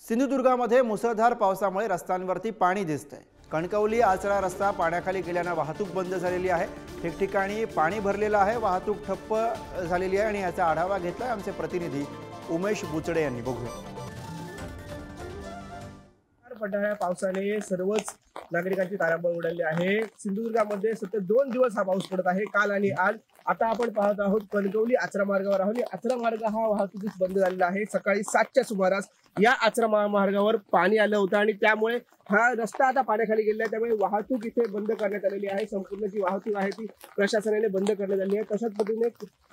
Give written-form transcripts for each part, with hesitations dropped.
सिंधुदुर्गामध्ये मुसळधार पावसामुळे रस्त्यांवरती पाणी दिसतंय। कणकवली आचरा रस्ता पाण्याखाली गेल्याने वाहतूक बंद झालेली आहे। ठिकठिकाणी पाणी भरलेलं आहे, वाहतूक ठप्प झालेली आहे आणि याचा आढावा घेतलाय आमचे प्रतिनिधी उमेश बुचडे यांनी। बघूया। पडणाऱ्या पावसाने सर्वच नागरिकांची तारांबळ उडाली आहे। सिंधुदुर्गामध्ये सतत 2 दिवस हा पाऊस पडत आहे, काल आणि आज। आता आपण पाहत आहोत कणकवली आचरा मार्गावर आहोत। आचरा मार्ग हा वाहतुकीस बंद झालेला आहे। सकाळी 7च्या सुमारास या आचरा मार्गावर पाणी आलं होतं आणि त्यामुळे हा रस्ता आता पाण्याखाली गेलेला आहे। त्यामुळे वाहतूक इथे बंद करण्यात आलेली आहे। संपूर्ण जी वाहतूक आहे ती प्रशासनाने बंद करण्यात आली आहे। तशाच पद्धतीने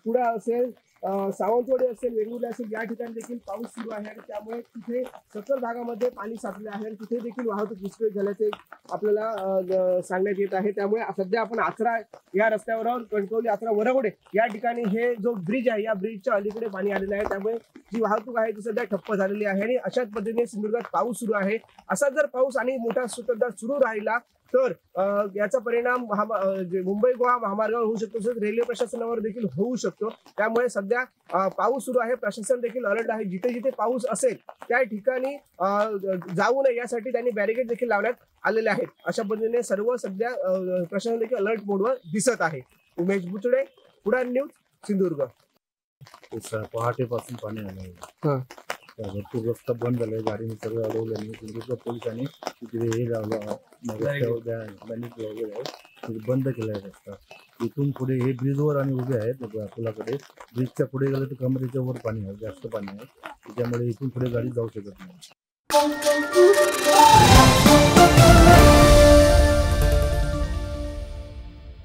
पुढे असेल सावंतवाडी असेल, वेंगुर्ला असेल, या ठिकाणी देखील पाऊस सुरू आहे आणि त्यामुळे तिथे सखल भागामध्ये पाणी साचले आहे आणि तिथे देखील वाहतूक विस्कळीत झाल्याचे आपल्याला सांगण्यात येत आहे। त्यामुळे सध्या आपण आचरा या रस्त्यावर आहोत। कणकवली आचरा वरवडे या ठिकाणी हे जो ब्रिज आहे, या ब्रिजच्या अलीकडे पाणी आलेलं आहे। त्यामुळे जी वाहतूक आहे ती सध्या ठप्प झालेली आहे आणि अशाच पद्धतीने सिंधुदुर्गात पाऊस सुरू आहे। असा जर पाऊस आणि मोठा सुततधार सुरू राहिला तर याचा परिणाम मुंबई गोवा महामार्गावर होऊ शकतो, तसेच रेल्वे प्रशासनावर देखील होऊ शकतो। त्यामुळे सध्या पाऊस सुरू आहे, प्रशासन देखील अलर्ट आहे। जिथे जिथे पाऊस असेल त्या ठिकाणी जाऊ नये यासाठी त्यांनी बॅरिकेड देखील लावण्यात आलेले आहेत। अशा पद्धतीने सर्व सध्या प्रशासन देखील अलर्ट मोडवर दिसत आहे। उमेश बुचडे, उडान न्यूज, सिंधुदुर्ग। पहाटेपासून पाणी आलं, भरपूर रस्ता बंद झालाय, गाडीने सगळं अडवल्याने सिंधुदुर्ग पोलिसांनी तिथे हे लावलं, बंद केलाय रस्ता। इथून पुढे हे ब्रिजवर आणि उभे आहेत पुलाकडे, ब्रिजच्या पुढे गेलं तर कमरेच्या वर पाणी आहे, जास्त पाणी आहे, त्याच्यामुळे इथून पुढे गाडी जाऊ शकत नाही।